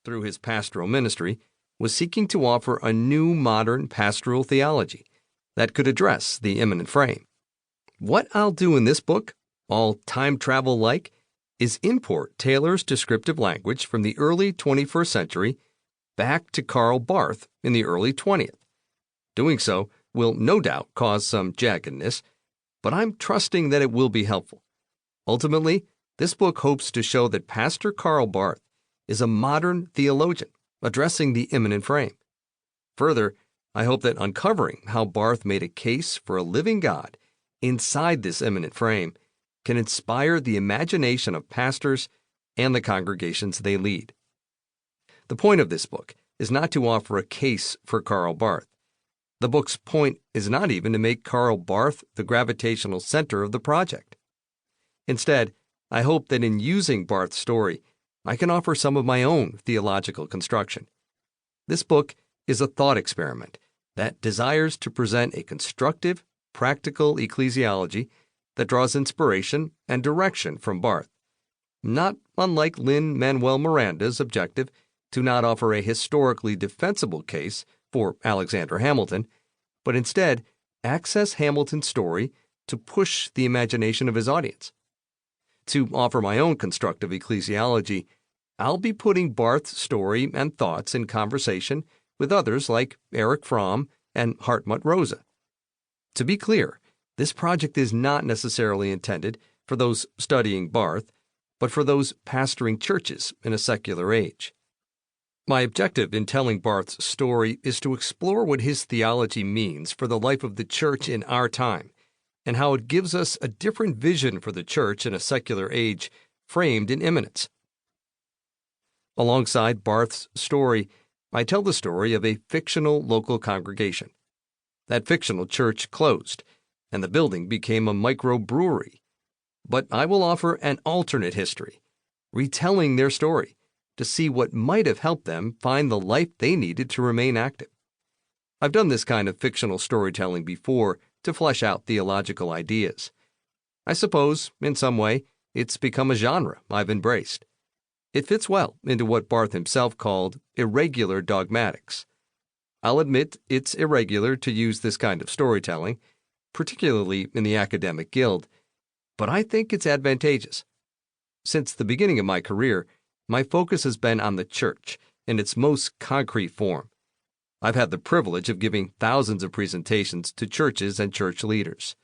through his pastoral ministry, was seeking to offer a new modern pastoral theology that could address the imminent frame. What I'll do in this book, all time travel-like, is import Taylor's descriptive language from the early 21st century back to Karl Barth in the early 20th. Doing so will no doubt cause some jaggedness, but I'm trusting that it will be helpful. Ultimately, this book hopes to show that Pastor Karl Barth is a modern theologian addressing the imminent frame. Further, I hope that uncovering how Barth made a case for a living God inside this imminent frame can inspire the imagination of pastors and the congregations they lead. The point of this book is not to offer a case for Karl Barth. The book's point is not even to make Karl Barth the gravitational center of the project. Instead, I hope that in using Barth's story, I can offer some of my own theological construction. This book is a thought experiment that desires to present a constructive, practical ecclesiology that draws inspiration and direction from Barth, not unlike Lin-Manuel Miranda's objective to not offer a historically defensible case for Alexander Hamilton, but instead access Hamilton's story to push the imagination of his audience. To offer my own constructive ecclesiology, I'll be putting Barth's story and thoughts in conversation with others like Erich Fromm and Hartmut Rosa. To be clear, this project is not necessarily intended for those studying Barth, but for those pastoring churches in a secular age. My objective in telling Barth's story is to explore what his theology means for the life of the church in our time, and how it gives us a different vision for the church in a secular age framed in imminence. Alongside Barth's story, I tell the story of a fictional local congregation. That fictional church closed, and the building became a microbrewery. But I will offer an alternate history, retelling their story, to see what might have helped them find the life they needed to remain active. I've done this kind of fictional storytelling before to flesh out theological ideas. I suppose, in some way, it's become a genre I've embraced. It fits well into what Barth himself called irregular dogmatics. I'll admit it's irregular to use this kind of storytelling, particularly in the academic guild, but I think it's advantageous. Since the beginning of my career, my focus has been on the church in its most concrete form. I've had the privilege of giving thousands of presentations to churches and church leaders.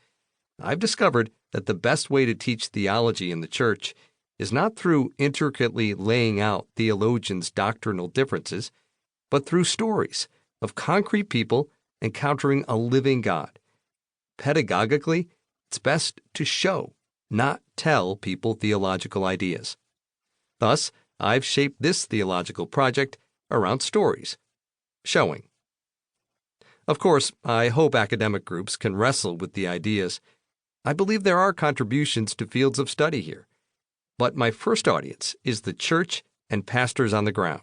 I've discovered that the best way to teach theology in the church is not through intricately laying out theologians' doctrinal differences, but through stories of concrete people encountering a living God. Pedagogically, it's best to show, not tell people theological ideas. Thus, I've shaped this theological project around stories, showing. Of course, I hope academic groups can wrestle with the ideas. I believe there are contributions to fields of study here, but my first audience is the church and pastors on the ground.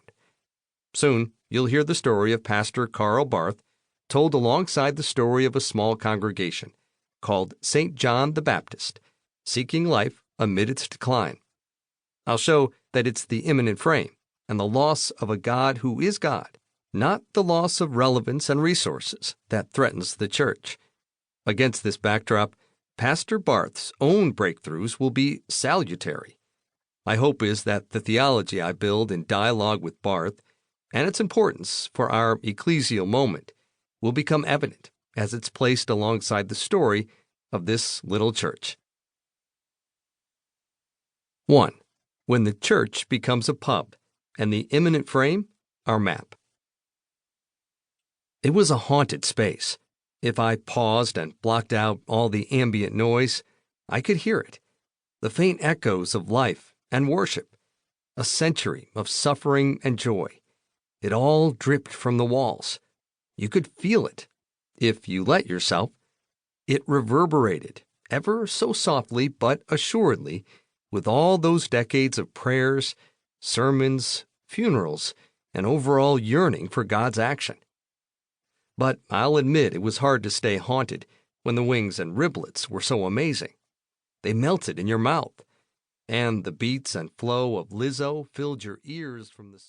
Soon, you'll hear the story of Pastor Karl Barth told alongside the story of a small congregation called St. John the Baptist, seeking life amid its decline. I'll show that it's the imminent frame and the loss of a God who is God, not the loss of relevance and resources that threatens the church. Against this backdrop, Pastor Barth's own breakthroughs will be salutary. My hope is that the theology I build in dialogue with Barth and its importance for our ecclesial moment will become evident as it's placed alongside the story of this little church. 1. When the church becomes a pub, and the imminent frame, our map. It was a haunted space. If I paused and blocked out all the ambient noise, I could hear it, the faint echoes of life and worship, a century of suffering and joy. It all dripped from the walls. You could feel it, if you let yourself. It reverberated, ever so softly but assuredly, with all those decades of prayers, sermons, funerals, and overall yearning for God's action. But I'll admit it was hard to stay haunted when the wings and riblets were so amazing. They melted in your mouth, and the beats and flow of Lizzo filled your ears from the